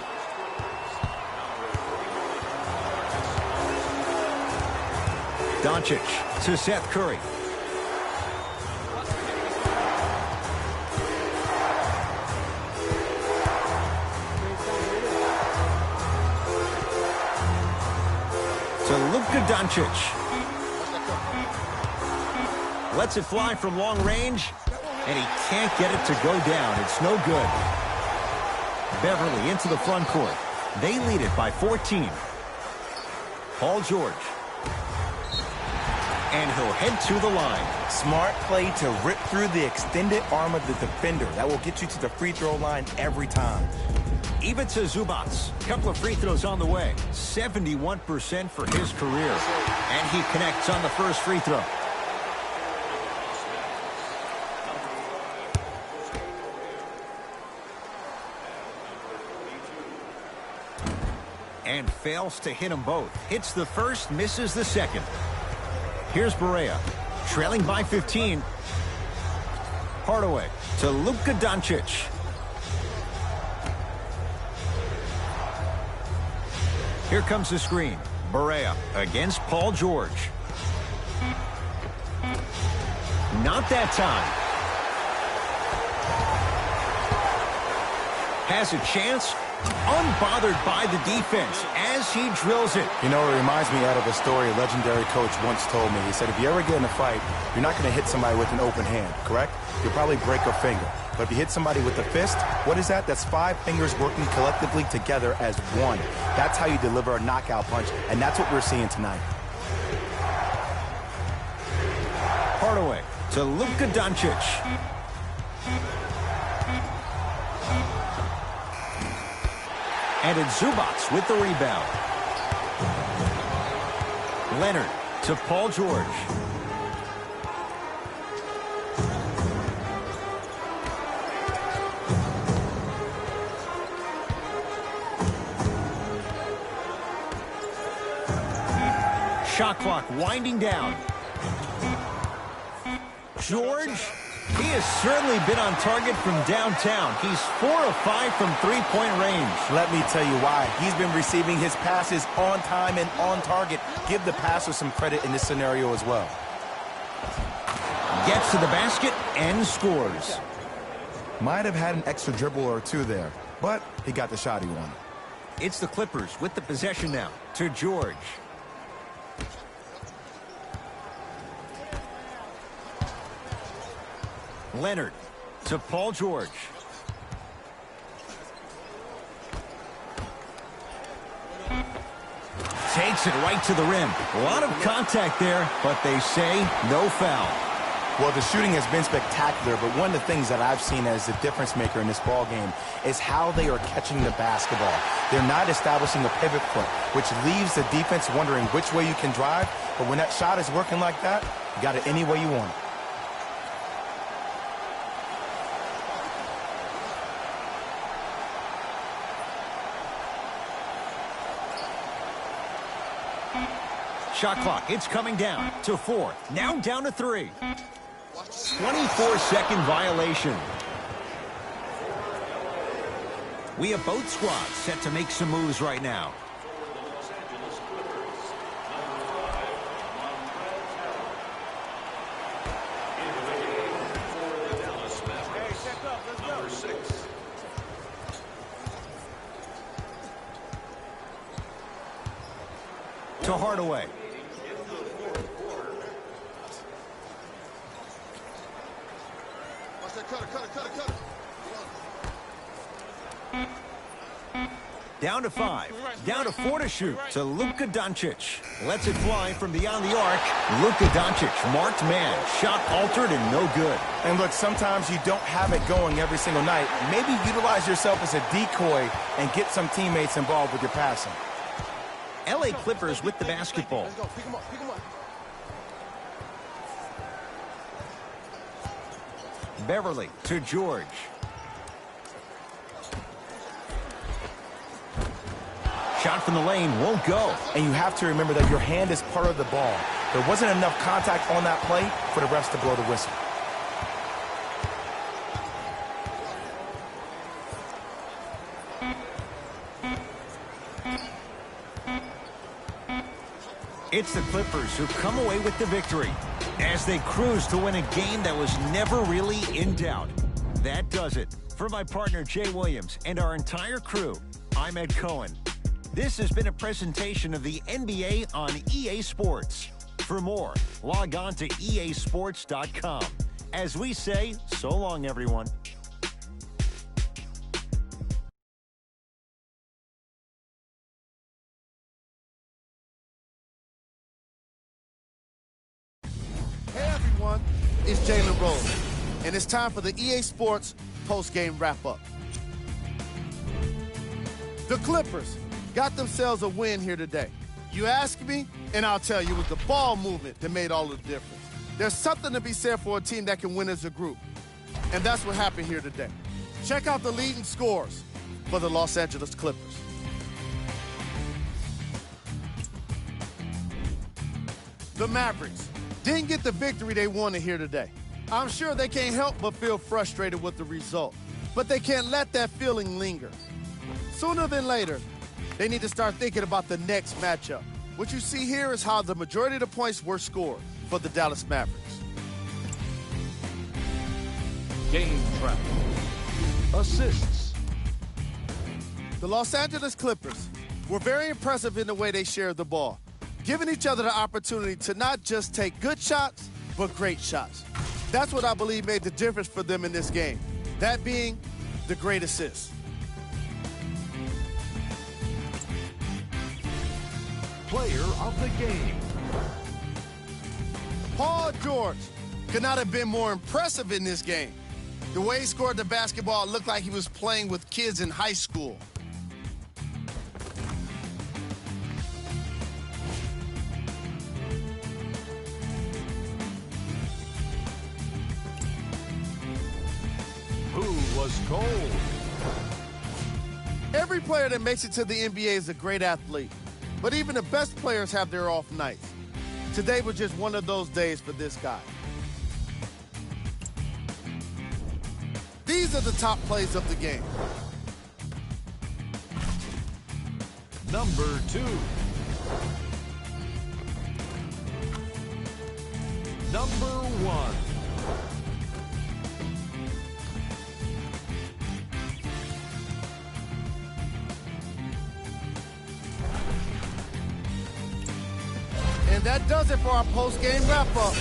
Doncic to Seth Curry. To Luka Doncic. Lets it fly from long range, and he can't get it to go down. It's no good. Beverly into the front court. They lead it by 14. Paul George. And he'll head to the line. Smart play to rip through the extended arm of the defender. That will get you to the free throw line every time. Ivica Zubac. Couple of free throws on the way. 71% for his career. And he connects on the first free throw. And fails to hit them both. Hits the first, misses the second. Here's Barea, trailing by 15. Hardaway to Luka Doncic. Here comes the screen. Barea against Paul George. Not that time. Has a chance. Unbothered by the defense as he drills it. You know, it reminds me out of a story a legendary coach once told me. He said, if you ever get in a fight, you're not going to hit somebody with an open hand, correct? You'll probably break a finger. But if you hit somebody with a fist, what is that? That's 5 fingers working collectively together as one. That's how you deliver a knockout punch, and that's what we're seeing tonight. Hardaway to Luka Doncic. And it's Zubac with the rebound. Leonard to Paul George. Shot clock winding down. George, he has certainly been on target from downtown. He's 4 of 5 from three-point range. Let me tell you why. He's been receiving his passes on time and on target. Give the passer some credit in this scenario as well. Gets to the basket and scores. Might have had an extra dribble or two there, but he got the shot he wanted. It's the Clippers with the possession now to George. Leonard to Paul George. Takes it right to the rim. A lot of contact there, but they say no foul. Well, the shooting has been spectacular, but one of the things that I've seen as the difference maker in this ball game is how they are catching the basketball. They're not establishing a pivot foot, which leaves the defense wondering which way you can drive, but when that shot is working like that, you got it any way you want it. Shot clock, it's coming down to 4. Now down to 3. 24-second violation. We have both squads set to make some moves right now. To Hardaway. Down to 5. Down to 4 to shoot. To Luka Doncic. Lets it fly from beyond the arc. Luka Doncic, marked man. Shot altered and no good. And look, sometimes you don't have it going every single night. Maybe utilize yourself as a decoy and get some teammates involved with your passing. LA Clippers with the basketball. Let's go. Pick him up. Pick him up. Beverly to George. Shot from the lane won't go. And you have to remember that your hand is part of the ball. There wasn't enough contact on that play for the refs to blow the whistle. It's the Clippers who come away with the victory as they cruise to win a game that was never really in doubt. That does it. For my partner, Jay Williams, and our entire crew, I'm Ed Cohen. This has been a presentation of the NBA on EA Sports. For more, log on to easports.com. As we say, so long, everyone. Hey everyone, it's Jalen Rose, and it's time for the EA Sports post-game wrap-up. The Clippers got themselves a win here today. You ask me, and I'll tell you, it was the ball movement that made all the difference. There's something to be said for a team that can win as a group, and that's what happened here today. Check out the leading scores for the Los Angeles Clippers. The Mavericks didn't get the victory they wanted here today. I'm sure they can't help but feel frustrated with the result, but they can't let that feeling linger. Sooner than later, they need to start thinking about the next matchup. What you see here is how the majority of the points were scored for the Dallas Mavericks. Game track. Assists. The Los Angeles Clippers were very impressive in the way they shared the ball, giving each other the opportunity to not just take good shots, but great shots. That's what I believe made the difference for them in this game, that being the great assists. Player of the game. Paul George could not have been more impressive in this game. The way he scored the basketball looked like he was playing with kids in high school. Who was cold? Every player that makes it to the NBA is a great athlete, but even the best players have their off nights. Today was just one of those days for this guy. These are the top plays of the game. Number 2. Number 1. And that does it for our post-game wrap-up.